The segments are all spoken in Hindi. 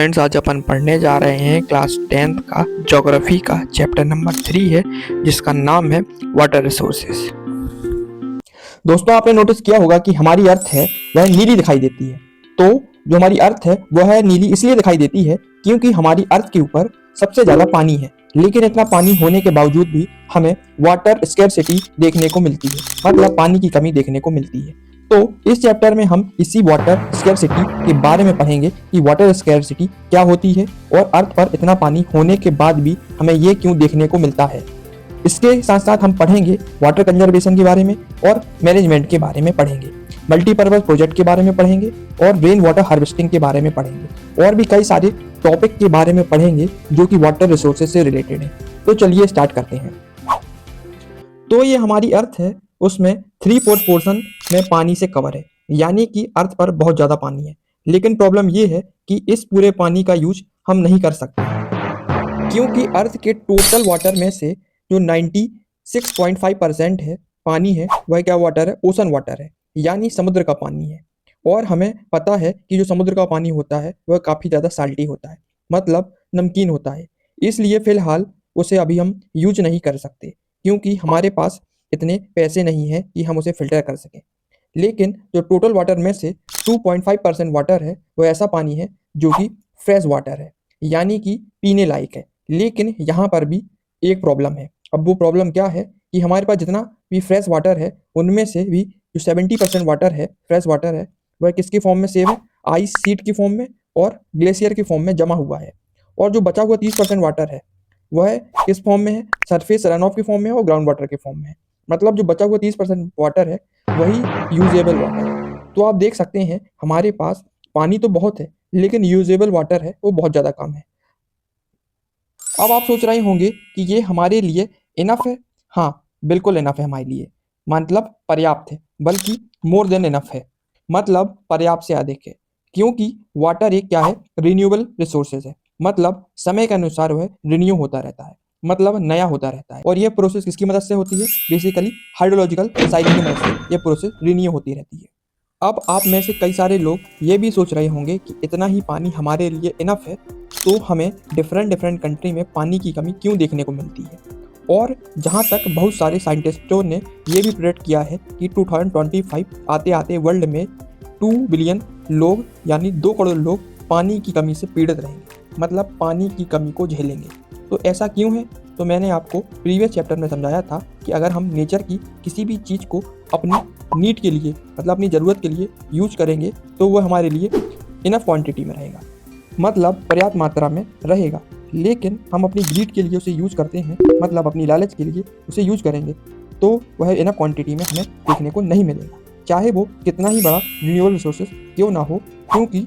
फ्रेंड्स, आज अपन पढ़ने जा रहे हैं क्लास 10th का ज्योग्राफी का चैप्टर नंबर 3 है, जिसका नाम है वाटर रिसोर्सेज। दोस्तों, आपने नोटिस किया होगा कि हमारी अर्थ है वह नीली दिखाई देती है। तो जो हमारी अर्थ है वह है नीली इसलिए दिखाई देती है क्योंकि हमारी अर्थ के ऊपर सबसे ज्यादा पानी है। लेकिन इतना पानी होने के बावजूद भी हमें वाटर स्कैर्सिटी देखने को मिलती है, मतलब पानी की कमी देखने को मिलती है। तो इस चैप्टर में हम इसी वाटर स्कैर्सिटी के बारे में पढ़ेंगे कि वाटर स्कैर्सिटी क्या होती है और अर्थ पर इतना पानी होने के बाद भी हमें ये क्यों देखने को मिलता है। इसके साथ साथ हम पढ़ेंगे वाटर कंजर्वेशन के बारे में और मैनेजमेंट के बारे में पढ़ेंगे, मल्टीपर्पज प्रोजेक्ट के बारे में पढ़ेंगे और रेन वाटर हार्वेस्टिंग के बारे में पढ़ेंगे और भी कई सारे टॉपिक के बारे में पढ़ेंगे जो कि वाटर रिसोर्सेज से रिलेटेड है। तो चलिए स्टार्ट करते हैं। तो ये हमारी अर्थ है, उसमें 3/4 पोर्शन में पानी से कवर है, यानी कि अर्थ पर बहुत ज़्यादा पानी है। लेकिन प्रॉब्लम ये है कि इस पूरे पानी का यूज हम नहीं कर सकते, क्योंकि अर्थ के टोटल वाटर में से जो 96.5% है पानी है, वह क्या वाटर है? ओशन वाटर है, यानी समुद्र का पानी है। और हमें पता है कि जो समुद्र का पानी होता है वह काफ़ी ज़्यादा साल्टी होता है, मतलब नमकीन होता है। इसलिए फ़िलहाल उसे अभी हम यूज नहीं कर सकते, क्योंकि हमारे पास इतने पैसे नहीं हैं कि हम उसे फ़िल्टर कर सकें। लेकिन जो टोटल वाटर में से 2.5% वाटर है, वह ऐसा पानी है जो कि फ्रेश वाटर है, यानी कि पीने लायक है। लेकिन यहाँ पर भी एक प्रॉब्लम है। अब वो प्रॉब्लम क्या है कि हमारे पास जितना भी फ्रेश वाटर है, उनमें से भी जो 70% वाटर है, फ्रेश वाटर है, वह किसकी फॉर्म में सेव है? आइस शीट की फॉर्म में और ग्लेशियर की फॉर्म में जमा हुआ है। और जो बचा हुआ 30% वाटर है, वह किस फॉर्म में है? सरफेस रन ऑफ की फॉर्म में है और ग्राउंड वाटर की फॉर्म में है। मतलब जो बचा हुआ 30% वाटर है, वही यूजेबल वाटर है। तो आप देख सकते हैं हमारे पास पानी तो बहुत है, लेकिन यूजेबल वाटर है वो बहुत ज़्यादा कम है। अब आप सोच रहे होंगे कि ये हमारे लिए इनफ है। हाँ, बिल्कुल इनफ है हमारे लिए, मतलब पर्याप्त है, बल्कि मोर देन इनफ है, मतलब पर्याप्त से अधिक है। क्योंकि वाटर एक क्या है? रिन्यूएबल रिसोर्सेज है, मतलब समय के अनुसार वह रिन्यू होता रहता है, मतलब नया होता रहता है। और यह प्रोसेस किसकी मदद से होती है? बेसिकली हाइड्रोलॉजिकल साइकिल की मदद से यह प्रोसेस रिन्यू होती रहती है। अब आप में से कई सारे लोग ये भी सोच रहे होंगे कि इतना ही पानी हमारे लिए इनफ है, तो हमें डिफरेंट कंट्री में पानी की कमी क्यों देखने को मिलती है। और जहाँ तक बहुत सारे साइंटिस्टों ने ये भी प्रेडिक्ट किया है कि 2025 आते आते वर्ल्ड में 2 बिलियन लोग, यानी 2 करोड़ लोग पानी की कमी से पीड़ित रहेंगे, मतलब पानी की कमी को झेलेंगे। तो ऐसा क्यों है? तो मैंने आपको प्रीवियस चैप्टर में समझाया था कि अगर हम नेचर की किसी भी चीज़ को अपनी नीड के लिए, मतलब अपनी ज़रूरत के लिए यूज करेंगे, तो वह हमारे लिए इनफ क्वांटिटी में रहेगा, मतलब पर्याप्त मात्रा में रहेगा। लेकिन हम अपनी ग्रीड के लिए उसे यूज करते हैं, मतलब अपनी लालच के लिए उसे यूज करेंगे, तो वह इनफ क्वांटिटी में हमें देखने को नहीं मिलेगा, चाहे वो कितना ही बड़ा रिन्यूएबल रिसोर्सेज क्यों ना हो, क्योंकि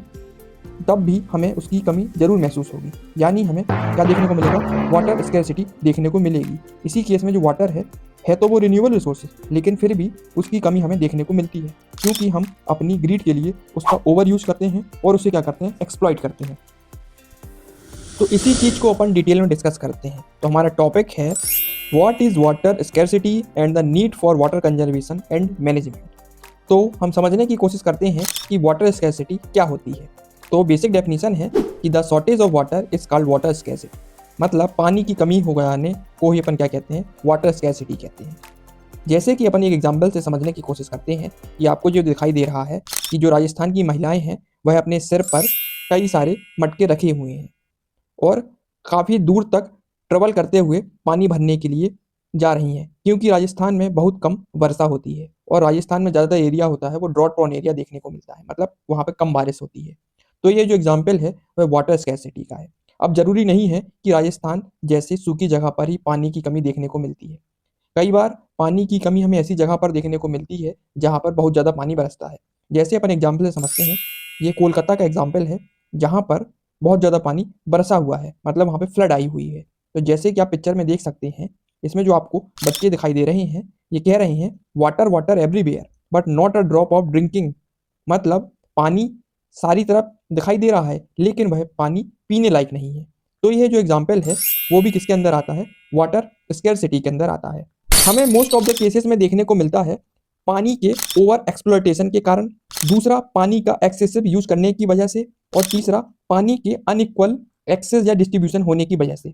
तब भी हमें उसकी कमी जरूर महसूस होगी। यानी हमें क्या देखने को मिलेगा? वाटर स्कैर्सिटी देखने को मिलेगी। इसी केस में जो वाटर है तो वो रिन्यूएबल रिसोर्स है, लेकिन फिर भी उसकी कमी हमें देखने को मिलती है, क्योंकि हम अपनी ग्रीड के लिए उसका ओवर यूज करते हैं और उसे क्या करते हैं? एक्सप्लॉइट करते हैं। तो इसी चीज़ को अपन डिटेल में डिस्कस करते हैं। तो हमारा टॉपिक है what is water scarcity and the need for water conservation and management. तो हम समझने की कोशिश करते हैं कि वाटर स्कैर्सिटी क्या होती है। तो बेसिक डेफिनेशन है कि the shortage of water is called water scarcity, मतलब पानी की कमी हो जाने को ही अपन क्या कहते हैं? वाटर स्कैर्सिटी कहते हैं। जैसे कि अपन एक एग्जाम्पल से समझने की कोशिश करते हैं कि आपको जो दिखाई दे रहा है कि जो राजस्थान की महिलाएं हैं, वह अपने सिर पर कई सारे मटके रखे हुए हैं और काफ़ी दूर तक ट्रेवल करते हुए पानी भरने के लिए जा रही हैं, क्योंकि राजस्थान में बहुत कम वर्षा होती है और राजस्थान में ज़्यादातर एरिया होता है वो ड्रॉट प्रोन एरिया देखने को मिलता है, मतलब वहाँ पे कम बारिश होती है। तो ये जो एग्जाम्पल है वह वाटर स्कैर्सिटी का है। अब ज़रूरी नहीं है कि राजस्थान जैसी सूखी जगह पर ही पानी की कमी देखने को मिलती है। कई बार पानी की कमी हमें ऐसी जगह पर देखने को मिलती है जहाँ पर बहुत ज़्यादा पानी बरसता है। जैसे अपन एग्जाम्पल से समझते हैं, ये कोलकाता का एग्जाम्पल है, जहाँ पर बहुत ज़्यादा पानी बरसा हुआ है, मतलब वहाँ पे फ्लड आई हुई है। तो जैसे कि आप पिक्चर में देख सकते हैं, इसमें जो आपको बच्चे दिखाई दे रहे हैं, ये कह रहे हैं water water everywhere but not a drop of drinking, मतलब पानी सारी तरफ दिखाई दे रहा है, लेकिन वह पानी पीने लायक नहीं है। तो यह जो एग्जाम्पल है वो भी किसके अंदर आता है? वाटर स्कैर्सिटी के अंदर आता है। हमें मोस्ट ऑफ द केसेस में देखने को मिलता है पानी के ओवर एक्सप्लॉयटेशन के कारण, दूसरा पानी का एक्सेसिव यूज करने की वजह से, और तीसरा पानी के अनइक्वल एक्सेस या डिस्ट्रीब्यूशन होने की वजह से।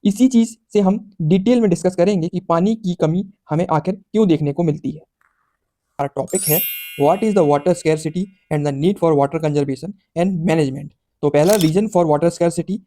इसी चीज से हम डिटेल में डिस्कस करेंगे कि पानी की कमी हमें आखिर क्यों देखने को मिलती है। हमारा टॉपिक है what is the water scarcity and the need for water conservation and management. तो पहला रीजन फॉर वाटर स्कैरसिटी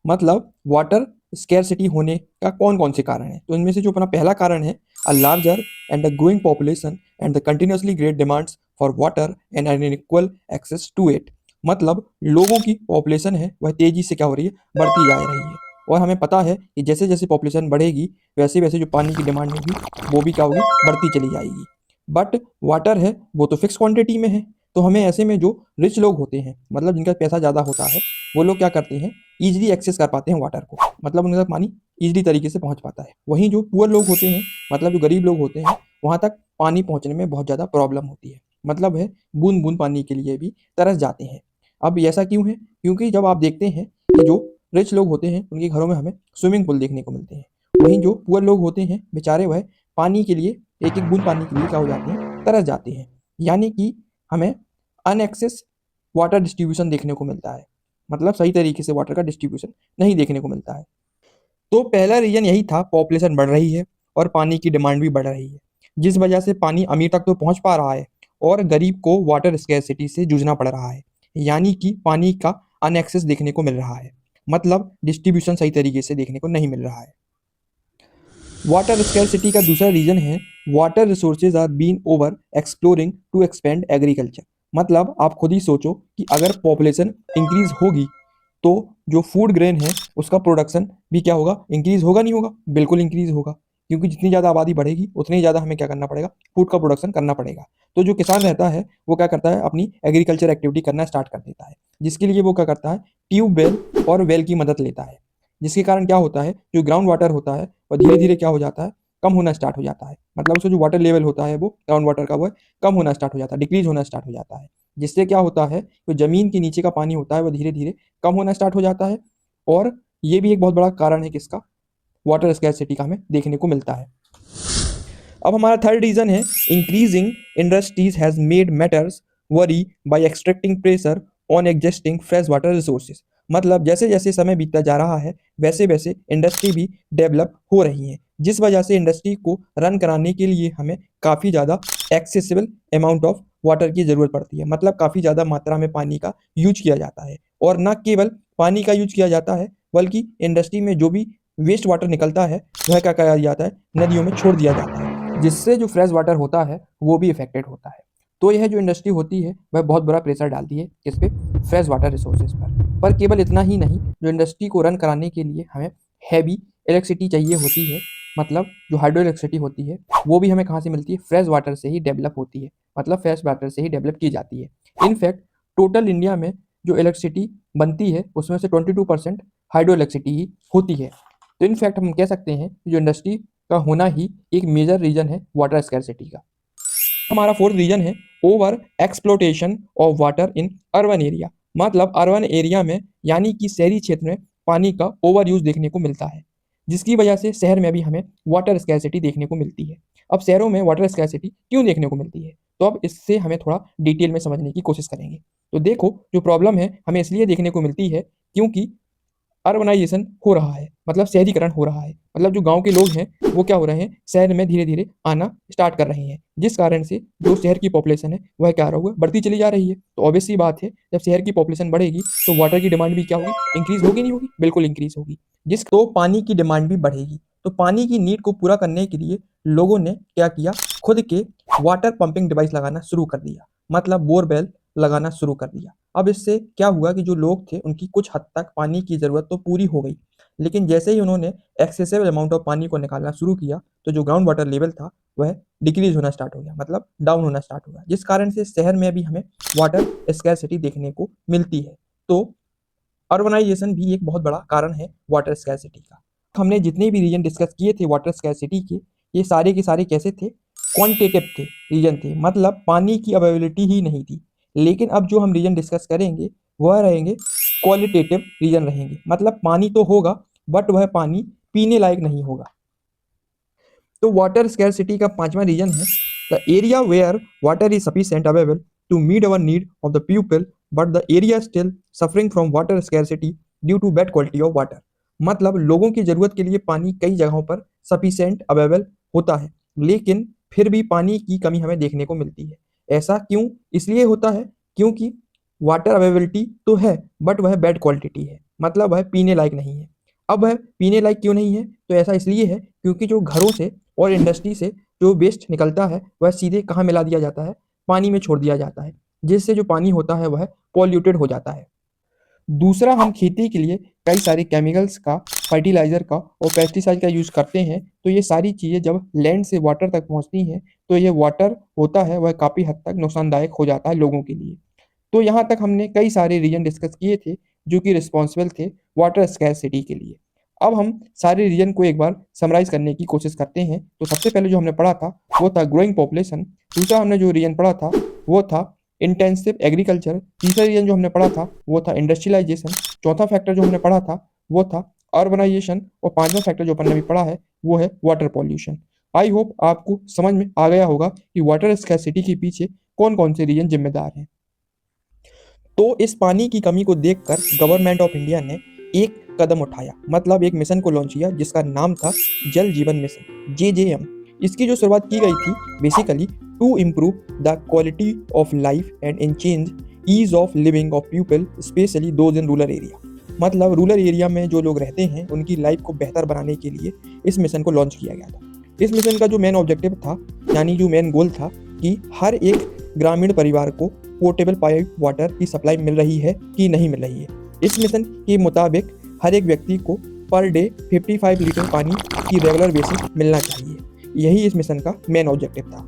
मतलब वाटर स्कैरसिटी होने का कौन कौन से कारण है। तो इनमें से जो अपना पहला कारण है a larger and a growing population and the continuously great demands for water and an equal access to it. मतलब लोगों की पॉपुलेशन है वह तेजी से क्या हो रही है, बढ़ती जा रही है। और हमें पता है कि जैसे जैसे पॉपुलेशन बढ़ेगी वैसे वैसे जो पानी की डिमांड होगी वो भी क्या होगी, बढ़ती चली जाएगी। बट वाटर है वो तो फिक्स क्वांटिटी में है। तो हमें ऐसे में जो रिच लोग होते हैं, मतलब जिनका पैसा ज़्यादा होता है, वो लोग क्या करते हैं, ईजिली एक्सेस कर पाते हैं वाटर को, मतलब उनके तक पानी ईजिली तरीके से पहुंच पाता है। वहीं जो पुअर लोग होते हैं, मतलब जो गरीब लोग होते हैं, वहां तक पानी पहुंचने में बहुत ज़्यादा प्रॉब्लम होती है। मतलब है बूंद बूंद पानी के लिए भी तरस जाते हैं। अब ऐसा क्यों है? क्योंकि जब आप देखते हैं कि जो रिच लोग होते हैं उनके घरों में हमें स्विमिंग पूल देखने को मिलते हैं, वहीं जो पुअर लोग होते हैं बेचारे वह पानी के लिए, एक एक बूंद पानी के लिए क्या हो जाते हैं, तरस जाते हैं। यानी कि हमें अनएक्सेस वाटर डिस्ट्रीब्यूशन देखने को मिलता है, मतलब सही तरीके से वाटर का डिस्ट्रीब्यूशन नहीं देखने को मिलता है। तो पहला रीजन यही था, पॉपुलेशन बढ़ रही है और पानी की डिमांड भी बढ़ रही है, जिस वजह से पानी अमीर तक तो पहुंच पा रहा है और गरीब को वाटर स्कैरसिटी से जूझना पड़ रहा है। यानी कि पानी का अनएक्सेस देखने को मिल रहा है, मतलब डिस्ट्रीब्यूशन सही तरीके से देखने को नहीं मिल रहा है। वाटर स्कैरसिटी का दूसरा रीजन है water resources are been over exploring to expand agriculture. मतलब आप खुद ही सोचो कि अगर पॉपुलेशन इंक्रीज होगी तो जो फूड ग्रेन है उसका प्रोडक्शन भी क्या होगा, इंक्रीज होगा नहीं होगा? बिल्कुल इंक्रीज होगा, क्योंकि जितनी ज़्यादा आबादी बढ़ेगी उतनी ज़्यादा हमें क्या करना पड़ेगा, फूड का प्रोडक्शन करना पड़ेगा। तो जो किसान रहता है वो क्या करता है, अपनी एग्रीकल्चर एक्टिविटी करना स्टार्ट कर देता है, जिसके लिए वो क्या करता है, ट्यूबवेल और वेल की मदद लेता है। जिसके कारण क्या होता है, जो ग्राउंड वाटर होता है वह धीरे धीरे क्या हो जाता है, कम होना स्टार्ट हो जाता है। मतलब उसका जो वाटर लेवल होता है वो ग्राउंड वाटर का, वो कम होना स्टार्ट हो जाता है, डिक्रीज होना स्टार्ट हो जाता है। जिससे क्या होता है, जो जमीन के नीचे का पानी होता है वो धीरे धीरे कम होना स्टार्ट हो जाता है। और ये भी एक बहुत बड़ा कारण है किसका, वाटर स्कैरसिटी का हमें देखने को मिलता है। अब हमारा थर्ड रीजन है increasing industries has made matters worry by extracting pressure on existing fresh water resources. मतलब जैसे जैसे समय बीतता जा रहा है वैसे वैसे इंडस्ट्री भी डेवलप हो रही है, जिस वजह से इंडस्ट्री को रन कराने के लिए हमें काफ़ी ज़्यादा एक्सेसिबल अमाउंट ऑफ वाटर की ज़रूरत पड़ती है। मतलब काफ़ी ज़्यादा मात्रा में पानी का यूज किया जाता है, और न केवल पानी का यूज किया जाता है बल्कि इंडस्ट्री में जो भी वेस्ट वाटर निकलता है वह क्या किया जाता है, नदियों में छोड़ दिया जाता है, जिससे जो फ्रेश वाटर होता है वो भी इफेक्टेड होता है। तो यह जो इंडस्ट्री होती है वह बहुत बड़ा प्रेशर डालती है किस पे, फ्रेश वाटर रिसोर्सेज पर केवल इतना ही नहीं, जो इंडस्ट्री को रन कराने के लिए हमें हैवी इलेक्ट्रिसिटी चाहिए होती है, मतलब जो हाइड्रो इलेक्ट्रिसिटी होती है वो भी हमें कहाँ से मिलती है, फ्रेश वाटर से ही डेवलप होती है, मतलब फ्रेश वाटर से ही डेवलप की जाती है। इनफैक्ट टोटल इंडिया में जो इलेक्ट्रिसिटी बनती है उसमें से 22% हाइड्रो इलेक्ट्रिसिटी ही होती है। तो इनफैक्ट हम कह सकते हैं कि जो इंडस्ट्री का होना ही एक मेजर रीजन है वाटर स्कैरसिटी का। हमारा फोर्थ रीजन है over exploitation of water in urban area. मतलब अर्बन एरिया में, यानी कि शहरी क्षेत्र में पानी का ओवर यूज देखने को मिलता है, जिसकी वजह से शहर में भी हमें वाटर स्कैरसिटी देखने को मिलती है। अब शहरों में वाटर स्कैरसिटी क्यों देखने को मिलती है, तो अब इससे हमें थोड़ा डिटेल में समझने की कोशिश करेंगे। तो देखो, जो प्रॉब्लम है हमें इसलिए देखने को मिलती है क्योंकि अर्बनाइजेशन हो रहा है, मतलब शहरीकरण हो रहा है। मतलब जो गांव के लोग हैं वो क्या हो रहे हैं, शहर में धीरे धीरे आना स्टार्ट कर रहे हैं, जिस कारण से जो शहर की पॉपुलेशन है वह क्या रहा हुआ, बढ़ती चली जा रही है। तो ऑब्वियस सी बात है, जब शहर की पॉपुलेशन बढ़ेगी तो वाटर की डिमांड भी क्या होगी, इंक्रीज होगी नहीं होगी? बिल्कुल इंक्रीज होगी। जिस तो पानी की डिमांड भी बढ़ेगी, तो पानी की नीड को पूरा करने के लिए लोगों ने क्या किया, खुद के वाटर पंपिंग डिवाइस लगाना शुरू कर दिया, मतलब बोरवेल लगाना शुरू कर दिया। अब इससे क्या हुआ कि जो लोग थे उनकी कुछ हद तक पानी की ज़रूरत तो पूरी हो गई, लेकिन जैसे ही उन्होंने एक्सेसिव अमाउंट ऑफ पानी को निकालना शुरू किया तो जो ग्राउंड वाटर लेवल था वह डिक्रीज होना स्टार्ट हो गया, मतलब डाउन होना स्टार्ट हो गया, जिस कारण से शहर में भी हमें वाटर स्कैरसिटी देखने को मिलती है। तो अर्बनाइजेशन भी एक बहुत बड़ा कारण है वाटर स्कैरसिटी का। हमने जितने भी रीजन डिस्कस किए थे वाटर स्कैरसिटी के, ये सारे के सारे कैसे थे, क्वांटिटेटिव थे रीजन थे, मतलब पानी की अवेलेबिलिटी ही नहीं थी। लेकिन अब जो हम रीजन डिस्कस करेंगे वह रहेंगे क्वालिटेटिव रीजन रहेंगे, मतलब पानी तो होगा बट वह पानी पीने लायक नहीं होगा। तो वाटर स्कैरसिटी का पांचवा रीजन है The area where water is sufficient available to meet our need of the people, but the area still suffering from water scarcity due to bad quality of water. मतलब लोगों की जरूरत के लिए पानी कई जगहों पर सफिशिएंट अवेलेबल होता है, लेकिन फिर भी पानी की कमी हमें देखने को मिलती है। ऐसा क्यों? इसलिए होता है क्योंकि वाटर अवेलेबिलिटी तो है, बट वह बैड क्वालिटी है, मतलब वह पीने लायक नहीं है। अब वह पीने लायक क्यों नहीं है? तो ऐसा इसलिए है क्योंकि जो घरों से और इंडस्ट्री से जो वेस्ट निकलता है वह सीधे कहाँ मिला दिया जाता है? पानी में छोड़ दिया जाता है, जिससे जो पानी होता है वह पॉल्यूटेड हो जाता है। दूसरा, हम खेती के लिए कई सारे केमिकल्स का, फर्टिलाइजर का और पेस्टिसाइड का यूज करते हैं, तो ये सारी चीज़ें जब लैंड से वाटर तक पहुंचती हैं तो ये वाटर होता है वह काफ़ी हद तक नुकसानदायक हो जाता है लोगों के लिए। तो यहाँ तक हमने कई सारे रीजन डिस्कस किए थे जो कि रिस्पॉन्सिबल थे वाटर स्कैरसिटी के लिए। अब हम सारे रीजन को एक बार समराइज करने की कोशिश करते हैं। तो सबसे पहले जो हमने पढ़ा था वो था ग्रोइंग पॉपुलेशन। दूसरा हमने जो रीजन पढ़ा था वो था इंटेंसिव एग्रीकल्चर। तीसरा रीजन जो हमने पढ़ा था वो था इंडस्ट्रियलाइजेशन। चौथा फैक्टर जो हमने पढ़ा था वो था अर्बनाइजेशन। और पांचवा फैक्टर जो अपन ने अभी पढ़ा है वो है वाटर पॉल्यूशन। आई होप आपको समझ में आ गया होगा कि वाटर स्कैरसिटी के पीछे कौन कौन से रीजन जिम्मेदार हैं। तो इस पानी की कमी को देखकर गवर्नमेंट ऑफ इंडिया ने एक कदम उठाया, मतलब एक मिशन को लॉन्च किया जिसका नाम था जल जीवन मिशन, JJM। इसकी जो शुरुआत की गई थी basically to improve the quality of life and in change ease of living of people specially those in rural area. मतलब रूरल एरिया में जो लोग रहते हैं उनकी लाइफ को बेहतर बनाने के लिए इस मिशन को लॉन्च किया गया था। इस मिशन का जो मेन ऑब्जेक्टिव था, यानी जो मेन गोल था कि हर एक ग्रामीण परिवार को पोर्टेबल पाइप वाटर की सप्लाई मिल रही है कि नहीं मिल रही है। इस मिशन के मुताबिक हर एक व्यक्ति को पर डे 55 लीटर पानी की रेगुलर बेसिस मिलना चाहिए। यही इस मिशन का मेन ऑब्जेक्टिव था।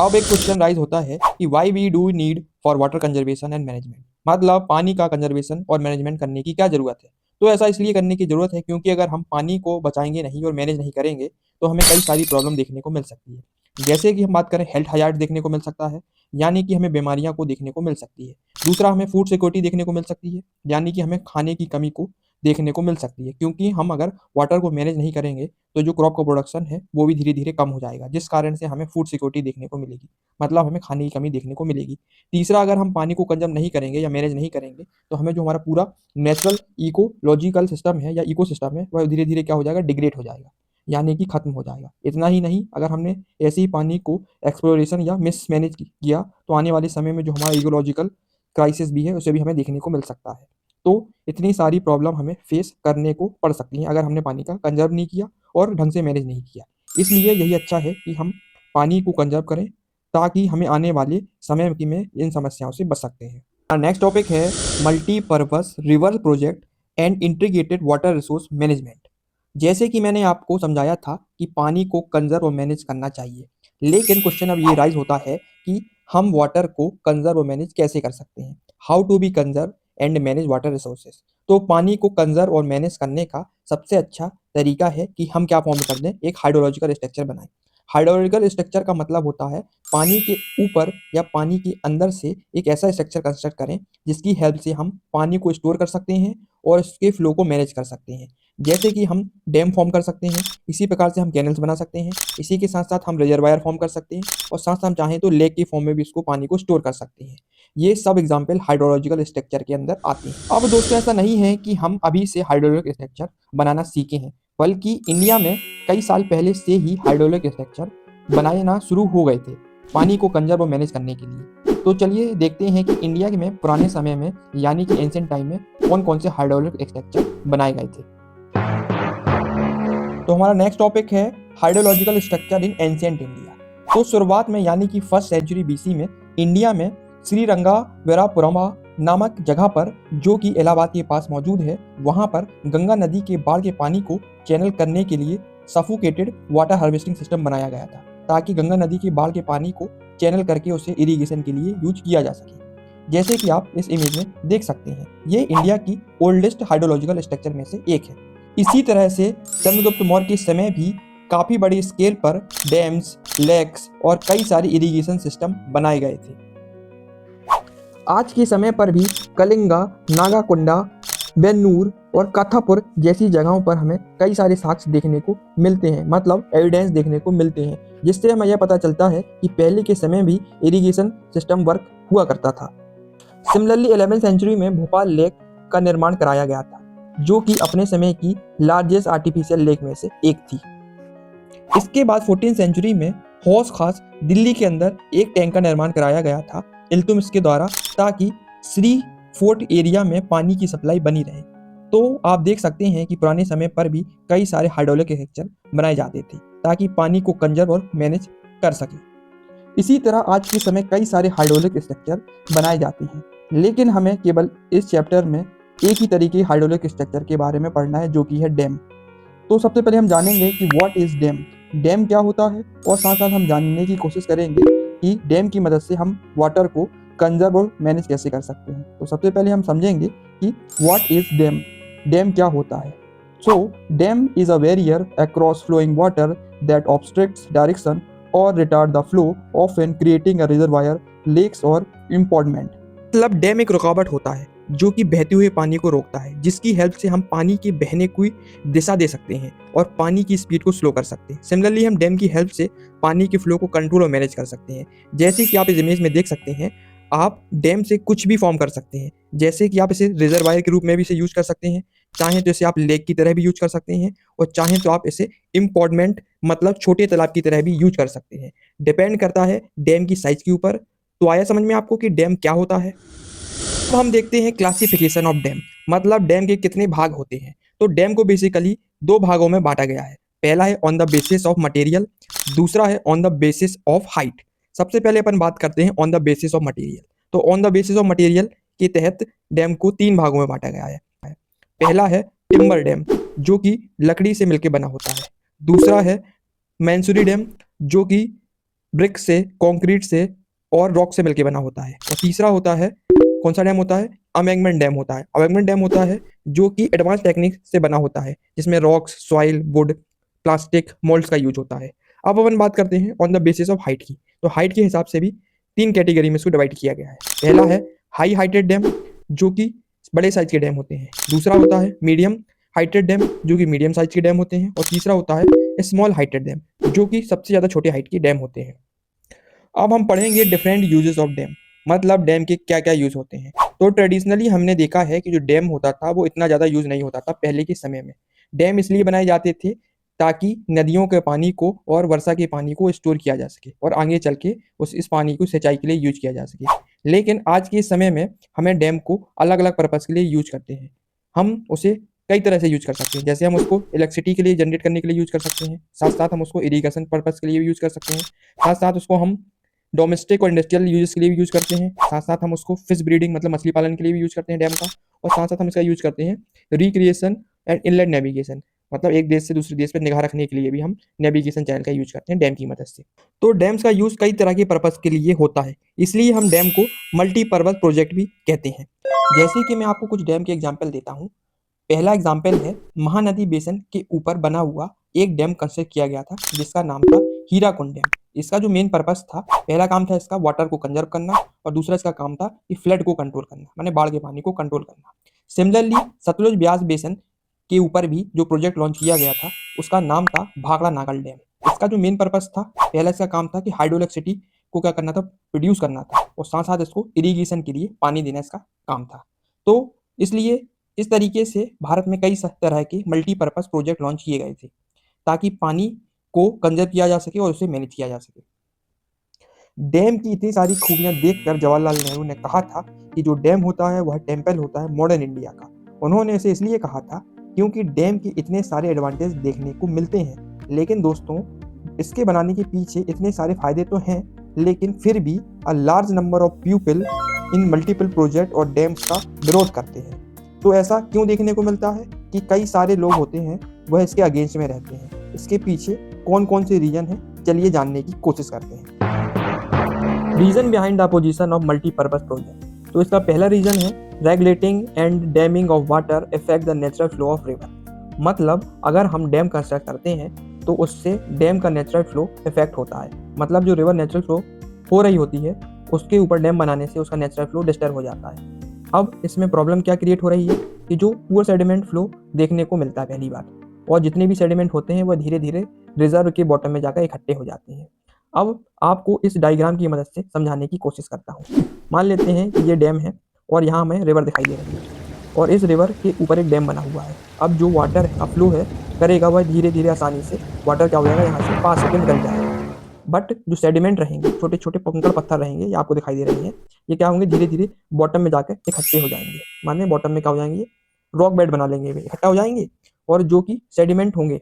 अब एक क्वेश्चन राइज होता है कि why we do need for water conservation and management, मतलब पानी का कंजर्वेशन और मैनेजमेंट करने की क्या जरूरत है। तो ऐसा इसलिए करने की जरूरत है क्योंकि अगर हम पानी को बचाएंगे नहीं और मैनेज नहीं करेंगे तो हमें कई सारी प्रॉब्लम देखने को मिल सकती है। जैसे कि हम बात करें हेल्थ हजार्ड देखने को मिल सकता है, यानी कि हमें बीमारियां को देखने को मिल सकती है। दूसरा, हमें फूड सिक्योरिटी देखने को मिल सकती है, यानी कि हमें खाने की कमी को देखने को मिल सकती है, क्योंकि हम अगर वाटर को मैनेज नहीं करेंगे तो जो क्रॉप का प्रोडक्शन है वो भी धीरे धीरे कम हो जाएगा, जिस कारण से हमें फूड सिक्योरिटी देखने को मिलेगी, मतलब हमें खाने की कमी देखने को मिलेगी। तीसरा, अगर हम पानी को कंजर्व नहीं करेंगे या मैनेज नहीं करेंगे तो हमें जो हमारा पूरा नेचुरल इकोलॉजिकल सिस्टम है या इको सिस्टम है वह धीरे धीरे क्या हो जाएगा, डिग्रेड हो जाएगा, यानी कि खत्म हो जाएगा। इतना ही नहीं, अगर हमने ऐसे ही पानी को एक्सप्लोरेशन या मिसमैनेज किया तो आने वाले समय में जो हमारा इकोलॉजिकल क्राइसिस भी है उसे भी हमें देखने को मिल सकता है। तो इतनी सारी प्रॉब्लम हमें फेस करने को पड़ सकती हैं अगर हमने पानी का कंजर्व नहीं किया और ढंग से मैनेज नहीं किया। इसलिए यही अच्छा है कि हम पानी को कंजर्व करें ताकि हमें आने वाले समय की में इन समस्याओं से बच सकते हैं। नेक्स्ट टॉपिक है multipurpose river project and integrated water resource management. जैसे कि मैंने आपको समझाया था कि पानी को कंजर्व और मैनेज करना चाहिए, लेकिन क्वेश्चन अब ये राइज होता है कि हम वाटर को कंजर्व और मैनेज कैसे कर सकते हैं। How to be conserve and manage water resources. तो पानी को कंजर्व और मैनेज करने का सबसे अच्छा तरीका है कि हम क्या फॉर्म कर दें, एक हाइड्रोलॉजिकल स्ट्रक्चर बनाएं। हाइड्रोलॉजिकल स्ट्रक्चर का मतलब होता है पानी के ऊपर या पानी के अंदर से एक ऐसा स्ट्रक्चर कंस्ट्रक्ट करें जिसकी हेल्प से हम पानी को स्टोर कर सकते हैं और उसके फ्लो को मैनेज कर सकते हैं। जैसे कि हम डैम फॉर्म कर सकते हैं, इसी प्रकार से हम कैनल्स बना सकते हैं, इसी के साथ साथ हम रिजर्वायर फॉर्म कर सकते हैं और साथ साथ हम चाहें तो लेक के फॉर्म में भी इसको पानी को स्टोर कर सकते हैं। ये सब एग्जाम्पल हाइड्रोलॉजिकल स्ट्रक्चर के अंदर आते हैं। अब दोस्तों, ऐसा नहीं है कि हम अभी से हाइड्रोलॉजिकल स्ट्रक्चर बनाना सीखे हैं, बल्कि इंडिया में कई साल पहले से ही हाइड्रोलॉजिकल स्ट्रक्चर बनाना शुरू हो गए थे पानी को कंजर्व और मैनेज करने के लिए। तो चलिए देखते हैं कि इंडिया में पुराने समय में यानी कि एंशिएंट टाइम में कौन कौन से हाइड्रोलॉजिकल स्ट्रक्चर बनाए गए थे। तो हमारा नेक्स्ट टॉपिक है hydrological structure in ancient India. तो शुरुआत में यानी कि 1st सेंचुरी BC में इंडिया में श्रीरंगावीरापुरम नामक जगह पर, जो कि इलाहाबाद के पास मौजूद है, वहां पर गंगा नदी के बाढ़ के पानी को चैनल करने के लिए सफोकेटेड वाटर हार्वेस्टिंग सिस्टम बनाया गया था, ताकि गंगा नदी के बाढ़ के पानी को चैनल करके उसे इरिगेशन के लिए यूज किया जा सके। जैसे कि आप इस इमेज में देख सकते हैं, ये इंडिया की ओल्डेस्ट हाइड्रोलॉजिकल स्ट्रक्चर में से एक है। इसी तरह से चंद्रगुप्त मौर्य के समय भी काफी बड़ी स्केल पर डैम्स, लेक्स और कई सारे इरिगेशन सिस्टम बनाए गए थे। आज के समय पर भी कलिंगा, नागाकुंडा, बेन्नूर, और काथापुर जैसी जगहों पर हमें कई सारे साक्ष्य देखने को मिलते हैं, मतलब एविडेंस देखने को मिलते हैं, जिससे हमें यह पता चलता है कि पहले के समय भी इरिगेशन सिस्टम वर्क हुआ करता था। सिमिलरली 11वीं सेंचुरी में भोपाल लेक का निर्माण कराया गया था, जो कि अपने समय की लार्जेस्ट आर्टिफिशियल लेक में से एक थी। इसके बाद 14वीं सेंचुरी में हौस खास दिल्ली के अंदर एक टैंक का निर्माण कराया गया था इल्तुतमिश के द्वारा, ताकि श्री फोर्ट एरिया में पानी की सप्लाई बनी रहे। तो आप देख सकते हैं कि पुराने समय पर भी कई सारे हाइड्रोलिक स्ट्रक्चर बनाए जाते थे ताकि पानी को कंजर्व और मैनेज कर सके। इसी तरह आज के समय कई सारे हाइड्रोलिक स्ट्रक्चर बनाए जाते हैं, लेकिन हमें केवल इस चैप्टर में एक ही तरीके हाइड्रोलिक स्ट्रक्चर के बारे में पढ़ना है, जो कि है डैम। तो सबसे पहले हम जानेंगे कि व्हाट इज डैम, डैम क्या होता है, और साथ साथ हम जानने की कोशिश करेंगे कि डैम की मदद से हम वाटर को कंजर्व और मैनेज कैसे कर सकते हैं। तो सबसे पहले हम समझेंगे कि व्हाट इज डैम, डैम क्या होता है। So dam is a barrier across flowing water that obstructs direction और retard the flow, often creating a reservoir, lakes और इम्पॉन्डमेंट। मतलब डैम एक रुकावट होता है जो कि बहते हुए पानी को रोकता है, जिसकी हेल्प से हम पानी के बहने की दिशा दे सकते हैं और पानी की स्पीड को स्लो कर सकते हैं। सिमिलरली हम डैम की हेल्प से पानी के फ्लो को कंट्रोल और मैनेज कर सकते हैं। जैसे कि आप इस इमेज में देख सकते हैं, आप डैम से कुछ भी फॉर्म कर सकते हैं। जैसे कि आप इसे रिजर्वायर के रूप में भी इसे यूज कर सकते हैं, चाहें तो इसे आप लेक की तरह भी यूज कर सकते हैं, और चाहें तो आप इसे इम्पॉन्डमेंट मतलब छोटे तालाब की तरह भी यूज कर सकते हैं। डिपेंड करता है डैम की साइज के ऊपर। तो आया समझ में आपको कि डैम क्या होता है। अब हम देखते हैं क्लासिफिकेशन ऑफ डैम, मतलब डैम के कितने भाग होते हैं। तो डैम को बेसिकली दो भागों में बांटा गया है। पहला है on the basis of material, दूसरा है on the basis of height. सबसे पहले अपन बात करते हैं on the basis of material. तो on the basis of material के तहत डैम को तीन भागों में बांटा गया है। पहला है टिम्बर डैम, जो कि लकड़ी से मिलकर बना होता है। दूसरा है मैंसूरी डैम, जो कि ब्रिक से, कंक्रीट से और रॉक से मिलकर बना होता है। और तीसरा होता है, कौन सा डैम होता है, अमेंगमेंट डैम होता है। अमेंगमेंट डैम होता है जो कि एडवांस टेक्निक से बना होता है, जिसमें rocks, soil, would, plastic, moulds का यूज होता है। अब अपन बात करते हैं on the basis of height की। तो हाइट के हिसाब से भी तीन कैटेगरी में इसको डिवाइड किया गया है। पहला है हाई हाइटेड डैम, जो कि बड़े साइज के डैम होते हैं। दूसरा होता है मीडियम हाइटेड डैम, जो कि मीडियम साइज के डैम होते हैं। और तीसरा होता है स्मॉल हाइटेड डैम, जो कि सबसे ज़्यादा छोटे हाइट के डैम होते हैं। अब हम पढ़ेंगे डिफरेंट यूजेस ऑफ डैम, मतलब डैम के क्या क्या यूज होते हैं। तो ट्रेडिशनली हमने देखा है कि जो डैम होता था वो इतना ज़्यादा यूज नहीं होता था पहले के समय में। डैम इसलिए बनाए जाते थे ताकि नदियों के पानी को और वर्षा के पानी को स्टोर किया जा सके और आगे चल के इस पानी को सिंचाई के लिए यूज किया जा सके। लेकिन आज के समय में हमें डैम को अलग अलग पर्पज़ के लिए यूज करते हैं। हम उसे कई तरह से यूज कर सकते हैं। जैसे हम उसको इलेक्ट्रिसिटी के लिए जनरेट करने के लिए यूज कर सकते हैं, साथ साथ हम उसको इरिगेशन पर्पज़ के लिए भी यूज कर सकते हैं, साथ साथ उसको हम डोमेस्टिक और इंडस्ट्रियल यूजेस के लिए भी यूज करते हैं, साथ साथ हम उसको फिश ब्रीडिंग मतलब मछली पालन के लिए भी यूज करते हैं डैम का, और साथ साथ हम इसका यूज करते हैं रिक्रिएशन एंड इनलैंड नेविगेशन, मतलब एक देश से दूसरे देश पर निगाह रखने के लिए भी हम नेविगेशन चैनल का यूज करते हैं डैम की मदद से। तो डैम्स का यूज कई तरह के पर्पज के लिए होता है, इसलिए हम डैम को मल्टीपर्पज प्रोजेक्ट भी कहते हैं। जैसे कि मैं आपको कुछ डैम के एग्जाम्पल देता हूँ। पहला एग्जाम्पल है महानदी बेसिन के ऊपर बना हुआ एक डैम कंस्ट्रक्ट किया गया था, जिसका नाम था हीराकुंड डैम। इसका जो मेन पर्पस था, पहला काम था इसका वाटर को कंजर्व करना, और दूसरा इसका काम था कि फ्लड को कंट्रोल करना, माने बाढ़ के पानी को कंट्रोल करना। सिमिलरली सतलुज ब्यास बेसिन के ऊपर भी जो प्रोजेक्ट लॉन्च किया गया था, उसका नाम था भाखड़ा नागल डैम। इसका जो मेन पर्पस था, पहला इसका काम था कि हाइड्रोइलेक्ट्रिसिटी को क्या करना था, प्रोड्यूस करना था, और साथ साथ इसको इरीगेशन के लिए पानी देना इसका काम था। तो इसलिए इस तरीके से भारत में कई तरह के मल्टीपर्पज प्रोजेक्ट लॉन्च किए गए थे ताकि पानी को कंजर्व किया जा सके और उसे मैनेज किया जा सके। डैम की इतनी सारी खूबियां देखकर जवाहरलाल नेहरू ने कहा था कि जो डैम होता है वह टेम्पल होता है मॉडर्न इंडिया का। उन्होंने इसे इसलिए कहा था क्योंकि डैम के इतने सारे एडवांटेज देखने को मिलते हैं। लेकिन दोस्तों, इसके बनाने के पीछे इतने सारे फायदे तो हैं, लेकिन फिर भी a large number of people in multiple project और डैम्स का विरोध करते हैं। तो ऐसा क्यों देखने को मिलता है कि कई सारे लोग होते हैं वह इसके अगेंस्ट में रहते हैं। इसके पीछे कौन कौन से रीजन है, चलिए जानने की कोशिश करते हैं। Reason behind the opposition of multipurpose project. तो इसका पहला रीजन है regulating and damming of water effect the natural flow of river. मतलब अगर हम डैम कंस्ट्रक्ट करते हैं तो उससे डैम का नेचुरल फ्लो इफेक्ट होता है। मतलब जो रिवर नेचुरल फ्लो हो रही होती है उसके ऊपर डैम बनाने से उसका नेचुरल फ्लो डिस्टर्ब हो जाता है। अब इसमें प्रॉब्लम क्या क्रिएट हो रही है कि जो पुअर सेडिमेंट फ्लो देखने को मिलता है पहली बात, और जितने भी सेडिमेंट होते हैं वह धीरे धीरे रिजर्व के बॉटम में जाकर इकट्ठे हो जाते हैं। अब आपको इस डायग्राम की मदद से समझाने की कोशिश करता हूँ। मान लेते हैं कि ये डैम है और यहाँ हमें रिवर दिखाई दे रही है, और इस रिवर के ऊपर एक डैम बना हुआ है। अब जो वाटर का फ्लो है करेगा वह धीरे धीरे आसानी से वाटर क्या हो जाएगा, यहाँ से पास होकर निकल जाएगा। बट जो सेडिमेंट रहेंगे, छोटे छोटे कंकड़ पत्थर रहेंगे, ये आपको दिखाई दे रहे हैं, ये क्या होंगे, धीरे धीरे बॉटम में जाकर इकट्ठे हो जाएंगे। माने बॉटम में क्या हो जाएंगे, रॉक बेड बना लेंगे, वे इकट्ठा हो जाएंगे। और जो कि सेडिमेंट होंगे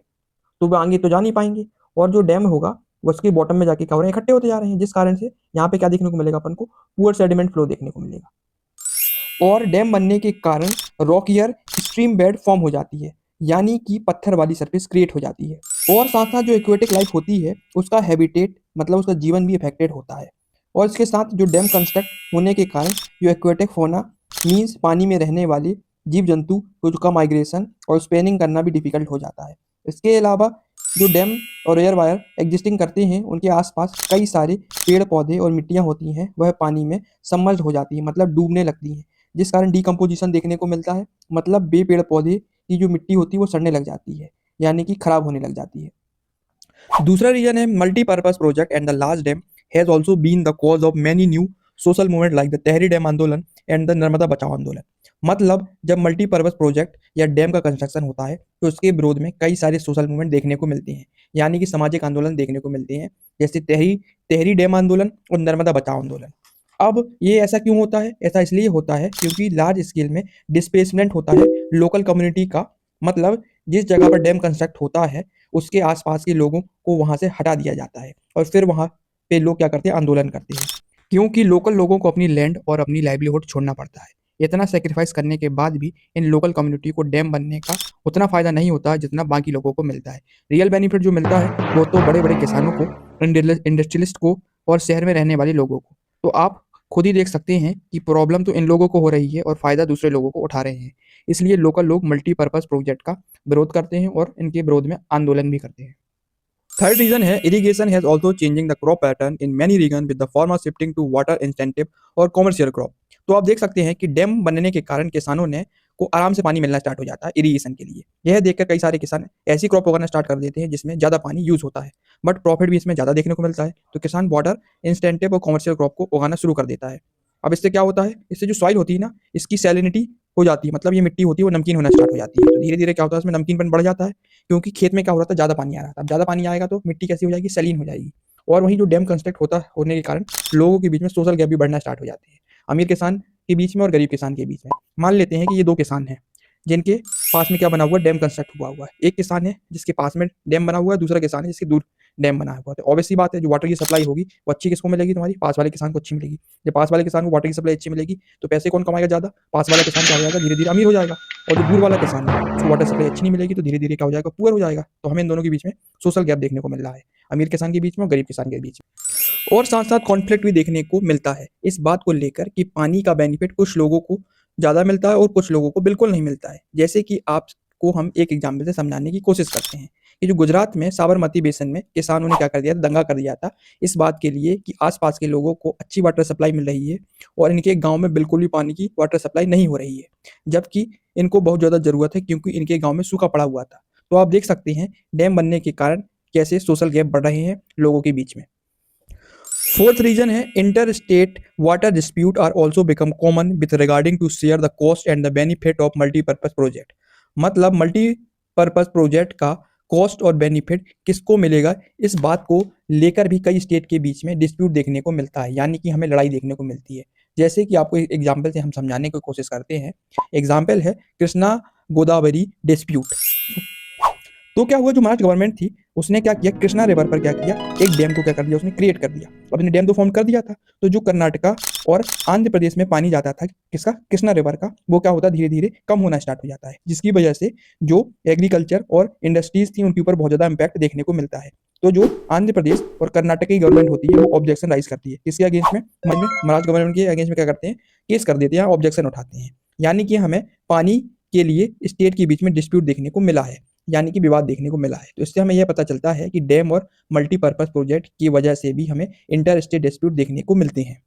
तो वो आगे तो जा नहीं पाएंगे, और जो डैम होगा वो उसके बॉटम में जाके क्या हो रहे हैं, इकट्ठे होते जा रहे हैं, जिस कारण से यहाँ पे क्या देखने को मिलेगा अपन को, पुअर सेडिमेंट फ्लो देखने को मिलेगा। और डैम बनने के कारण रॉकियर स्ट्रीम बेड फॉर्म हो जाती है, यानी कि पत्थर वाली सरफेस क्रिएट हो जाती है। और साथ साथ जो एक्वेटिक लाइफ होती है उसका हैबिटेट मतलब उसका जीवन भी अफेक्टेड होता है। और इसके साथ जो डैम कंस्ट्रक्ट होने के कारण जो एक्वेटिक फोना मीन्स पानी में रहने वाले जीव जंतु को का माइग्रेशन और स्पेनिंग करना भी डिफिकल्ट हो जाता है। इसके अलावा जो डैम और एयरवायर एग्जिस्टिंग करते हैं उनके आसपास कई सारे पेड़ पौधे और मिट्टियाँ होती हैं, वह पानी में सबमर्ज हो जाती है, मतलब डूबने लगती हैं, जिस कारण डिकम्पोजिशन देखने को मिलता है। मतलब बे पेड़ पौधे की जो मिट्टी होती है वो सड़ने लग जाती है, यानी कि खराब होने लग जाती है। दूसरा रीजन है multipurpose project and the large dam has also been the cause of many new social movement like the Tehri dam andolan and the Narmada Bachao Andolan. मतलब जब मल्टीपर्पज प्रोजेक्ट या डैम का कंस्ट्रक्शन होता है तो उसके विरोध में कई सारे सोशल मूवमेंट देखने को मिलते हैं, यानी कि सामाजिक आंदोलन देखने को मिलते हैं, जैसे तहरी तहरी डैम आंदोलन और नर्मदा बचाओ आंदोलन। अब ये ऐसा क्यों होता है, ऐसा इसलिए होता है क्योंकि लार्ज स्केल में डिस्प्लेसमेंट होता है लोकल कम्युनिटी का। मतलब जिस जगह पर डैम कंस्ट्रक्ट होता है उसके आसपास के लोगों को वहां से हटा दिया जाता है, और फिर वहां पे लोग क्या करते हैं, आंदोलन करते हैं, क्योंकि लोकल लोगों को अपनी लैंड और अपनी लाइवलीहुड छोड़ना पड़ता है। इतना सेक्रीफाइस करने के बाद भी इन लोकल कम्युनिटी को डैम बनने का उतना फायदा नहीं होता जितना बाकी लोगों को मिलता है। रियल बेनिफिट जो मिलता है वो तो बड़े बड़े किसानों को, इंडस्ट्रियलिस्ट को और शहर में रहने वाले लोगों को। तो आप खुद ही देख सकते हैं कि प्रॉब्लम तो इन लोगों को हो रही है और फायदा दूसरे लोगों को उठा रहे हैं। इसलिए लोकल लोग मल्टीपर्पज प्रोजेक्ट का विरोध करते हैं और इनके विरोध में आंदोलन भी करते हैं। थर्ड रीजन है irrigation has also changing the crop pattern in many region with the farmer shifting to water intensive और कॉमर्शियल क्रॉप। तो आप देख सकते हैं कि डैम बनने के कारण किसानों ने को आराम से पानी मिलना स्टार्ट हो जाता है इरिगेशन के लिए। यह देखकर कई सारे किसान ऐसी क्रॉप उगाना स्टार्ट कर देते हैं जिसमें ज़्यादा पानी यूज होता है, बट प्रॉफिट भी इसमें ज़्यादा देखने को मिलता है। तो किसान वाटर इंस्टेंटिव और कॉमर्शियल क्रॉप को उगाना शुरू कर देता है। अब इससे क्या होता है, इससे जो सॉइल होती है ना, इसकी सैलिनिटी हो जाती है, मतलब ये मिट्टी होती है वो नमकीन होना स्टार्ट हो जाती है। तो धीरे धीरे क्या होता है, उसमें नमकीनपन बढ़ जाता है, क्योंकि खेत में क्या हो रहा था, ज़्यादा पानी आ रहा था। अब ज़्यादा पानी आएगा तो मिट्टी कैसी हो जाएगी, सलीन हो जाएगी। और वहीं जो डैम कंस्ट्रक्ट होता होने के कारण लोगों के बीच में सोशल गैप भी बढ़ना स्टार्ट हो जाते हैं, अमीर किसान के बीच में और गरीब किसान के बीच में। मान लेते हैं कि ये दो किसान हैं जिनके पास में क्या बना हुआ है, डैम कंस्ट्रक्ट हुआ है। एक किसान है जिसके पास में डैम बना हुआ है, दूसरा किसान है जिसके दूर डैम बना हुआ है। ऑब्वियस सी बात है, जो वाटर की सप्लाई होगी वो अच्छी किसको मिलेगी, तुम्हारी पास वाले किसान को अच्छी मिलेगी। जब पास वाले किसान को वाटर की सप्लाई अच्छी मिलेगी तो पैसे कौन कमाएगा ज़्यादा, पास वाला किसान क्या हो जाएगा, धीरे धीरे अमीर हो जाएगा। और जो दूर वाला किसान है उसको वाटर सप्लाई अच्छी नहीं मिलेगी तो धीरे धीरे क्या हो जाएगा, पुअर हो जाएगा। तो हमें इन दोनों के बीच में सोशल गैप देखने को मिल रहा है, अमीर किसान के बीच में और गरीब किसान के बीच में। और साथ साथ कॉन्फ्लिक्ट भी देखने को मिलता है इस बात को लेकर कि पानी का बेनिफिट कुछ लोगों को ज़्यादा मिलता है और कुछ लोगों को बिल्कुल नहीं मिलता है। जैसे कि आपको हम एक एग्जाम्पल से समझाने की कोशिश करते हैं कि जो गुजरात में साबरमती बेसिन में किसानों ने क्या कर दिया था, दंगा कर दिया था इस बात के लिए कि आसपास के लोगों को अच्छी वाटर सप्लाई मिल रही है और इनके गांव में बिल्कुल भी पानी की वाटर सप्लाई नहीं हो रही है, जबकि इनको बहुत ज़्यादा ज़रूरत है क्योंकि इनके गांव में सूखा पड़ा हुआ था। तो आप देख सकते हैं डैम बनने के कारण कैसे सोशल गैप बढ़ रहे हैं लोगों के बीच में। फोर्थ रीजन है inter state water dispute are also become common with regarding to share the cost and the benefit of multipurpose project. मतलब मल्टीपर्पज प्रोजेक्ट का कॉस्ट और बेनिफिट किसको मिलेगा, इस बात को लेकर भी कई स्टेट के बीच में डिस्प्यूट देखने को मिलता है, यानी कि हमें लड़ाई देखने को मिलती है। जैसे कि आपको एक एग्जाम्पल से हम समझाने की कोशिश करते हैं। एग्जाम्पल है कृष्णा गोदावरी डिस्प्यूट। तो क्या हुआ, जो महाराष्ट्र गवर्नमेंट थी उसने क्या किया, कृष्णा रिवर पर क्या किया, एक डैम को क्या कर दिया, उसने क्रिएट कर दिया। अपने डैम तो फॉर्म कर दिया था, तो जो कर्नाटका और आंध्र प्रदेश में पानी जाता था किसका, कृष्णा रिवर का, वो क्या होता धीरे धीरे कम होना स्टार्ट हो जाता है, जिसकी वजह से जो एग्रीकल्चर और इंडस्ट्रीज थी उनके ऊपर बहुत ज्यादा इंपैक्ट देखने को मिलता है। तो जो आंध्र प्रदेश और कर्नाटक की गवर्नमेंट होती है वो ऑब्जेक्शन राइज करती है, किसके अगेंस्ट में, महाराष्ट्र गवर्नमेंट के अगेंस्ट में क्या करते हैं, केस कर देते हैं, ऑब्जेक्शन उठाते हैं। यानी कि हमें पानी के लिए स्टेट के बीच में डिस्प्यूट देखने को मिला है, यानी कि विवाद देखने को मिला है। तो इससे हमें यह पता चलता है कि डैम और मल्टीपर्पज प्रोजेक्ट की वजह से भी हमें इंटर स्टेट डिस्प्यूट देखने को मिलते हैं।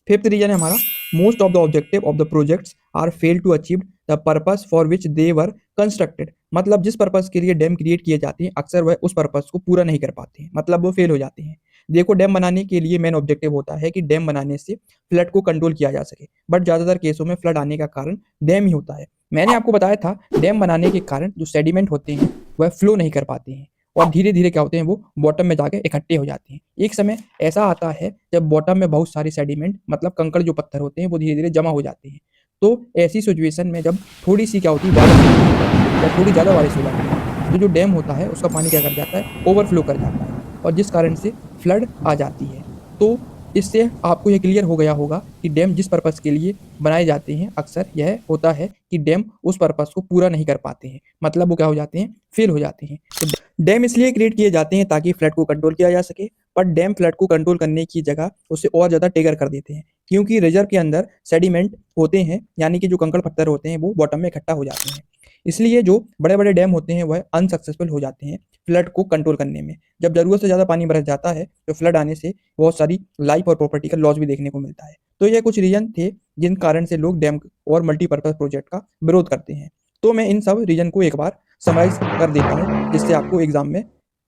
फिफ्थ रीजन है हमारा, most of the objective of the projects are fail to achieve the purpose for which they were constructed. मतलब जिस पर्पस के लिए डैम क्रिएट किए जाते हैं अक्सर वह उस पर्पस को पूरा नहीं कर पाते हैं, मतलब वो फेल हो जाते हैं। देखो, डैम बनाने के लिए मेन ऑब्जेक्टिव होता है कि डैम बनाने से फ्लड को कंट्रोल किया जा सके, बट ज्यादातर केसों में फ्लड आने का कारण डैम ही होता है। मैंने आपको बताया था डैम बनाने के कारण जो सेडिमेंट होते हैं वह फ्लो नहीं कर पाते हैं और धीरे धीरे क्या होते हैं, वो बॉटम में जाके इकट्ठे हो जाते हैं। एक समय ऐसा आता है जब बॉटम में बहुत सारी सेडिमेंट, मतलब कंकड़ जो पत्थर होते हैं, वो धीरे धीरे जमा हो जाते हैं। तो ऐसी सिचुएशन में जब थोड़ी सी क्या होती है, बारिश होती है या थोड़ी ज़्यादा बारिश हो जाती है, तो जो डैम होता है उसका पानी क्या कर जाता है, ओवरफ्लो कर जाता है, और जिस कारण से फ्लड आ जाती है। तो इससे आपको ये क्लियर हो गया होगा कि डैम जिस पर्पस के लिए बनाए जाते हैं अक्सर यह होता है कि डैम उस पर्पस को पूरा नहीं कर पाते हैं, मतलब वो क्या हो जाते हैं, फेल हो जाते हैं। तो डैम इसलिए क्रिएट किए जाते हैं ताकि फ्लड को कंट्रोल किया जा सके, पर डैम फ्लड को कंट्रोल करने की जगह उसे और ज़्यादा ट्रिगर कर देते हैं, क्योंकि रिजर्व के अंदर सेडिमेंट होते हैं, यानी कि जो कंकड़ पत्थर होते हैं वो बॉटम में इकट्ठा हो जाते हैं। इसलिए जो बड़े बड़े डैम होते हैं वह अनसक्सेसफुल हो जाते हैं फ्लड को कंट्रोल करने में। जब जरूरत से ज़्यादा पानी बरस जाता है तो फ्लड आने से बहुत सारी लाइफ और प्रॉपर्टी का लॉस भी देखने को मिलता है। तो ये कुछ रीजन थे जिन कारण से लोग डैम और मल्टीपर्पज प्रोजेक्ट का विरोध करते हैं। तो मैं इन सब रीजन को एक बार समराइज कर देता हूँ जिससे आपको एग्जाम में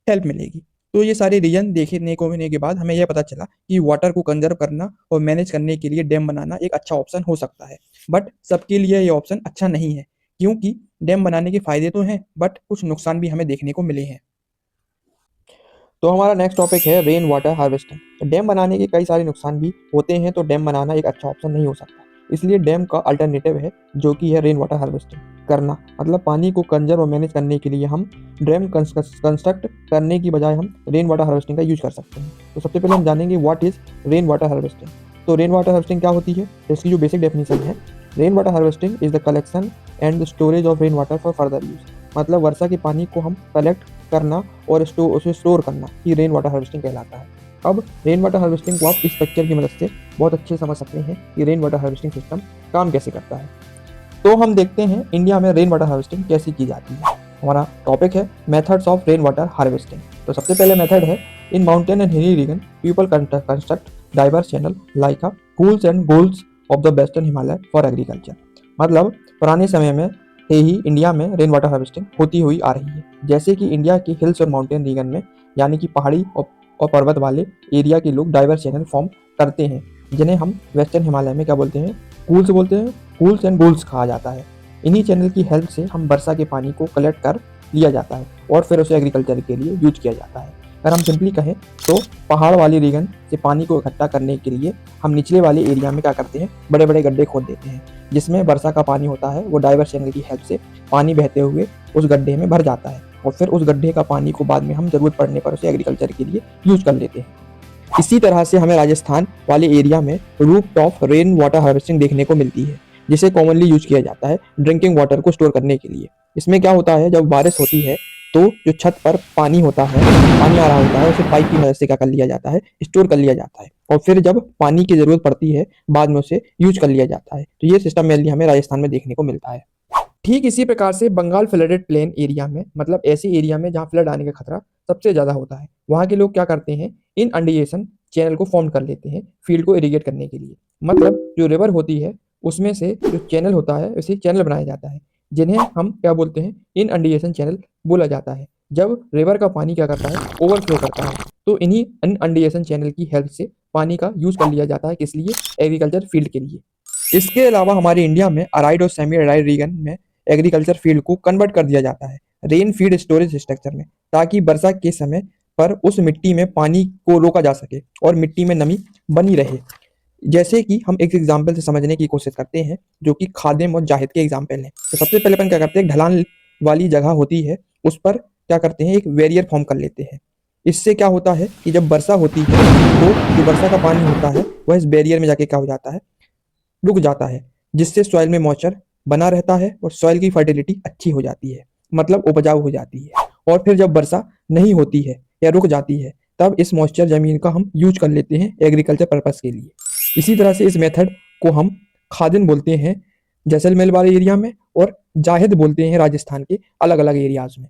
हेल्प मिलेगी। तो ये सारे रीजन देखने को मिलने के बाद हमें यह पता चला कि वाटर को कंजर्व करना और मैनेज करने के लिए डैम बनाना एक अच्छा ऑप्शन हो सकता है, बट सबके लिए ये ऑप्शन अच्छा नहीं है, क्योंकि डैम बनाने के फायदे तो हैं बट कुछ नुकसान भी हमें देखने को मिले हैं। तो हमारा नेक्स्ट टॉपिक है रेन वाटर हार्वेस्टिंग। तो डैम बनाने के कई सारे नुकसान भी होते हैं, तो डैम बनाना एक अच्छा ऑप्शन नहीं हो सकता। इसलिए डैम का अल्टरनेटिव है जो कि है रेन वाटर हार्वेस्टिंग करना। मतलब पानी को कंजर्व और मैनेज करने के लिए हम डैम कंस्ट्रक्ट करने की बजाय हम रेन वाटर हार्वेस्टिंग का यूज कर सकते हैं। तो सबसे पहले हम जानेंगे what is rain water harvesting. तो रेन वाटर हार्वेस्टिंग क्या होती है, तो इसकी जो बेसिक डेफिनेशन है, rain water harvesting is the collection and the storage of rain water for further use. मतलब वर्षा के पानी को हम कलेक्ट करना और उसे स्टोर करना ही रेन वाटर हार्वेस्टिंग कहलाता है। अब रेन वाटर हार्वेस्टिंग को आप इस पिक्चर की मदद से बहुत अच्छे से समझ सकते हैं कि रेन वाटर हार्वेस्टिंग सिस्टम काम कैसे करता है। तो हम देखते हैं इंडिया में रेन वाटर हार्वेस्टिंग कैसे की जाती है। हमारा टॉपिक है methods of rain water harvesting. तो सबसे पहले मेथड है, in mountain and hilly region people construct diverse channel like a pools and goals of the western Himalaya for agriculture. मतलब पुराने समय में से ही इंडिया में रेन वाटर हार्वेस्टिंग होती हुई आ रही है। जैसे कि इंडिया के हिल्स और माउंटेन रीजन में, यानी कि पहाड़ी और पर्वत वाले एरिया के लोग डाइवर्स चैनल फॉर्म करते हैं, जिन्हें हम वेस्टर्न हिमालय में क्या बोलते हैं, कूल्स बोलते हैं, कूल्स एंड गोल्स कहा जाता है। इन्हीं चैनल की हेल्प से हम वर्षा के पानी को कलेक्ट कर लिया जाता है और फिर उसे एग्रीकल्चर के लिए यूज किया जाता है। अगर हम सिंपली कहें तो पहाड़ वाली रीजन से पानी को इकट्ठा करने के लिए हम निचले वाले एरिया में क्या करते हैं, बड़े बड़े गड्ढे खोद देते हैं, जिसमें वर्षा का पानी होता है वो डाइवर्स चैनल की हेल्प से पानी बहते हुए उस गड्ढे में भर जाता है और फिर उस गड्ढे का पानी को बाद में हम जरूरत पड़ने पर उसे एग्रीकल्चर के लिए यूज कर लेते हैं। इसी तरह से हमें राजस्थान वाले एरिया में roof top rain water harvesting देखने को मिलती है, जिसे कॉमनली यूज किया जाता है ड्रिंकिंग वाटर को स्टोर करने के लिए। इसमें क्या होता है, जब बारिश होती है तो जो छत पर पानी होता है, पानी आ रहा होता है, उसे पाइप की मदद से क्या कर लिया जाता है, स्टोर कर लिया जाता है और फिर जब पानी की जरूरत पड़ती है बाद में उसे यूज कर लिया जाता है। तो ये सिस्टम मेनली हमें राजस्थान में देखने को मिलता है। ठीक इसी प्रकार से बंगाल फ्लडेड प्लेन एरिया में, मतलब ऐसी एरिया में जहाँ फ्लड आने का खतरा सबसे ज्यादा होता है, वहाँ के लोग क्या करते हैं, इन अंडिएशन चैनल को फॉर्म कर लेते हैं फील्ड को इरिगेट करने के लिए। मतलब जो रिवर होती है उसमें से जो चैनल होता है उसे चैनल बनाया जाता है, जिन्हें हम क्या बोलते हैं, इन अंडिएशन चैनल बोला जाता है। जब रिवर का पानी क्या करता है, ओवरफ्लो करता है, तो इन्हीं इन अंडिएशन चैनल की हेल्प से पानी का यूज कर लिया जाता है, किस लिए, एग्रीकल्चर फील्ड के लिए। इसके अलावा हमारे इंडिया में अराइड और सेमी अराइड रीजन में एग्रीकल्चर फील्ड को कन्वर्ट कर दिया जाता है रेन फीड स्टोरेज स्ट्रक्चर में, ताकि वर्षा के समय पर उस मिट्टी में पानी को रोका जा सके और मिट्टी में नमी बनी रहे। जैसे कि हम एक एग्जाम्पल से समझने की कोशिश करते हैं, जो कि खादिम और जाहिद के एग्जाम्पल हैं। तो सबसे पहले अपन क्या करते हैं, ढलान वाली जगह होती है उस पर क्या करते हैं, एक बैरियर फॉर्म कर लेते हैं। इससे क्या होता है कि जब वर्षा होती है तो जो वर्षा का पानी होता है वह इस बैरियर में जाके क्या हो जाता है, रुक जाता है, जिससे सॉइल में मॉइस्चर बना रहता है और सॉइल की फर्टिलिटी अच्छी हो जाती है, मतलब उपजाऊ हो जाती है। और फिर जब वर्षा नहीं होती है या रुक जाती है तब इस मॉइस्चर जमीन का हम यूज कर लेते हैं एग्रीकल्चर पर्पस के लिए। इसी तरह से इस मेथड को हम खादिन बोलते हैं जैसलमेर वाले एरिया में और जाहिद बोलते हैं राजस्थान के अलग अलग एरियाज में।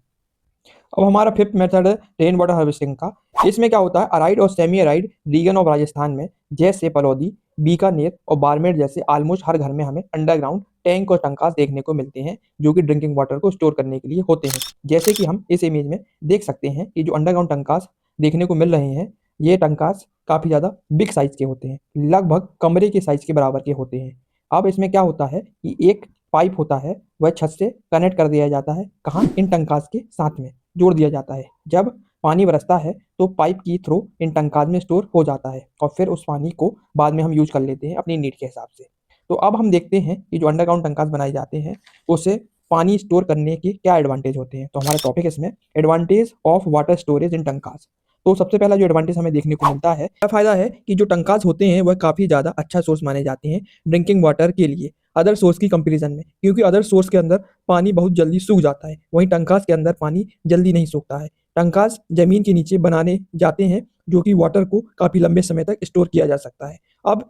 अब हमारा फिफ्थ मेथड है रेन वाटर हार्वेस्टिंग का। इसमें क्या होता है, अराइड और semi arid region of Rajasthan में जैसे पलौदी बीकानेर और बाड़मेर जैसे ऑलमोस्ट हर घर में हमें अंडरग्राउंड टैंक और टंकास देखने को मिलते हैं, जो कि ड्रिंकिंग वाटर को स्टोर करने के लिए होते हैं। जैसे कि हम इस इमेज में देख सकते हैं कि जो अंडरग्राउंड टंकास देखने को मिल रहे हैं, ये टंकास काफ़ी ज़्यादा बिग साइज़ के होते हैं, लगभग कमरे के साइज़ के बराबर के होते हैं। अब इसमें क्या होता है कि एक पाइप होता है, वह छत से कनेक्ट कर दिया जाता है, कहाँ? इन टंकास के साथ में जोड़ दिया जाता है। जब पानी बरसता है तो पाइप की थ्रू इन टंकास में स्टोर हो जाता है और फिर उस पानी को बाद में हम यूज कर लेते हैं अपनी नीड के हिसाब से। तो अब हम देखते हैं कि जो अंडरग्राउंड टंकास बनाए जाते हैं, उससे पानी स्टोर करने के क्या एडवांटेज होते हैं। तो हमारा टॉपिक इसमें advantage of water storage in टंकास। तो सबसे पहला जो एडवांटेज हमें देखने को मिलता है, क्या फ़ायदा है कि जो टंकास होते हैं वह काफ़ी ज़्यादा अच्छा सोर्स माने जाते हैं ड्रिंकिंग वाटर के लिए, अदर सोर्स की कंपैरिजन में। क्योंकि अदर सोर्स के अंदर पानी बहुत जल्दी सूख जाता है, वहीं टंकास के अंदर पानी जल्दी नहीं सूखता है। टंकास ज़मीन के नीचे बनाने जाते हैं, जो कि वाटर को काफ़ी लंबे समय तक स्टोर किया जा सकता है। अब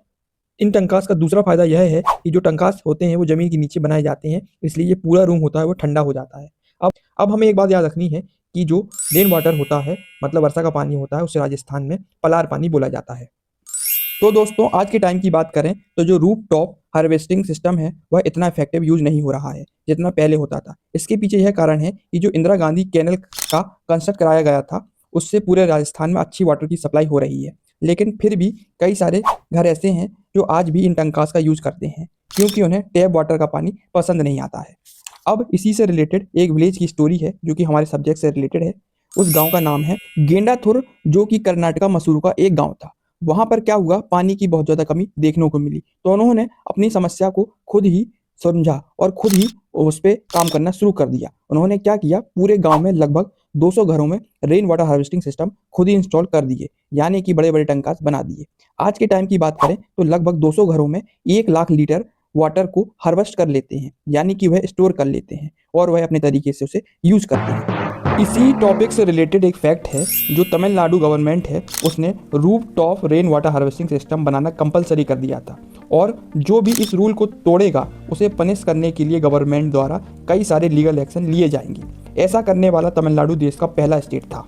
इन टंकास का दूसरा फ़ायदा यह है कि जो टंकास होते हैं वो ज़मीन के नीचे बनाए जाते हैं, इसलिए ये पूरा रूम होता है वो ठंडा हो जाता है। अब हमें एक बात याद रखनी है कि जो रेन वाटर होता है, मतलब वर्षा का पानी होता है, उसे राजस्थान में पलार पानी बोला जाता है। तो दोस्तों, आज के टाइम की बात करें तो जो रूफ टॉप हार्वेस्टिंग सिस्टम है वह इतना इफेक्टिव यूज नहीं हो रहा है जितना पहले होता था। इसके पीछे यह कारण है कि जो इंदिरा गांधी कैनल का कंस्ट्रक्ट कराया गया था, उससे पूरे राजस्थान में अच्छी वाटर की सप्लाई हो रही है। लेकिन फिर भी कई सारे घर ऐसे हैं जो आज भी इन टंकास का यूज करते हैं, क्योंकि उन्हें टैप वाटर का पानी पसंद नहीं आता है। अब इसी से रिलेटेड एक विलेज की स्टोरी है जो कि हमारे सब्जेक्ट से रिलेटेड है। उस गांव का नाम है गेंडाथुर, जो कि कर्नाटका मसूरू का एक गांव था। वहां पर क्या हुआ, पानी की बहुत ज़्यादा कमी देखने को मिली, तो उन्होंने अपनी समस्या को खुद ही समझा और खुद ही उस पर काम करना शुरू कर दिया। उन्होंने क्या किया, पूरे गांव में लगभग 200 घरों में रेन वाटर हार्वेस्टिंग सिस्टम खुद ही इंस्टॉल कर दिए, यानी कि बड़े बड़े टंकास बना दिए। आज के टाइम की बात करें तो लगभग 200 घरों में 1 लाख लीटर वाटर को हार्वेस्ट कर लेते हैं, यानी कि वह स्टोर कर लेते हैं और वह अपने तरीके से उसे यूज करते हैं। इसी टॉपिक से रिलेटेड एक फैक्ट है, जो तमिलनाडु गवर्नमेंट है उसने roof top rain water harvesting system बनाना कंपलसरी कर दिया था, और जो भी इस रूल को तोड़ेगा उसे पनिश करने के लिए गवर्नमेंट द्वारा कई सारे लीगल एक्शन लिए जाएंगे। ऐसा करने वाला तमिलनाडु देश का पहला स्टेट था।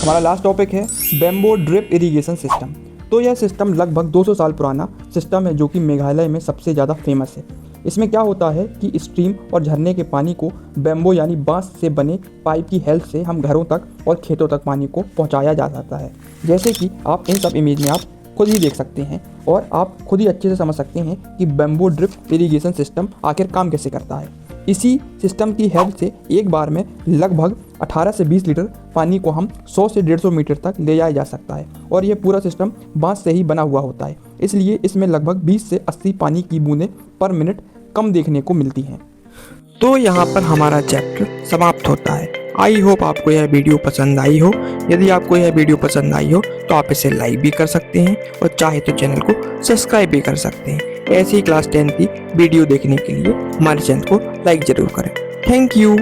हमारा लास्ट टॉपिक है बैम्बो ड्रिप इरिगेशन सिस्टम। तो यह सिस्टम लगभग 200 साल पुराना सिस्टम है, जो कि मेघालय में सबसे ज़्यादा फेमस है। इसमें क्या होता है कि स्ट्रीम और झरने के पानी को बैम्बो यानी बांस से बने पाइप की हेल्प से हम घरों तक और खेतों तक पानी को पहुंचाया जा सकता है। जैसे कि आप इन सब इमेज में आप खुद ही देख सकते हैं और आप खुद ही अच्छे से समझ सकते हैं कि बैम्बो ड्रिप इरिगेशन सिस्टम आखिर काम कैसे करता है। इसी सिस्टम की हेल्प से एक बार में लगभग 18 से 20 लीटर पानी को हम 100 से 150 मीटर तक ले जाया जा सकता है, और यह पूरा सिस्टम बांस से ही बना हुआ होता है, इसलिए इसमें लगभग 20 से 80 पानी की बूंदें पर मिनट कम देखने को मिलती हैं। तो यहाँ पर हमारा चैप्टर समाप्त होता है। आई होप आपको यह वीडियो पसंद आई हो। यदि आपको यह वीडियो पसंद आई हो तो आप इसे लाइक भी कर सकते हैं और चाहे तो चैनल को सब्सक्राइब भी कर सकते हैं। ऐसी क्लास 10 की वीडियो देखने के लिए हमारे चैनल को लाइक ज़रूर करें। Thank you.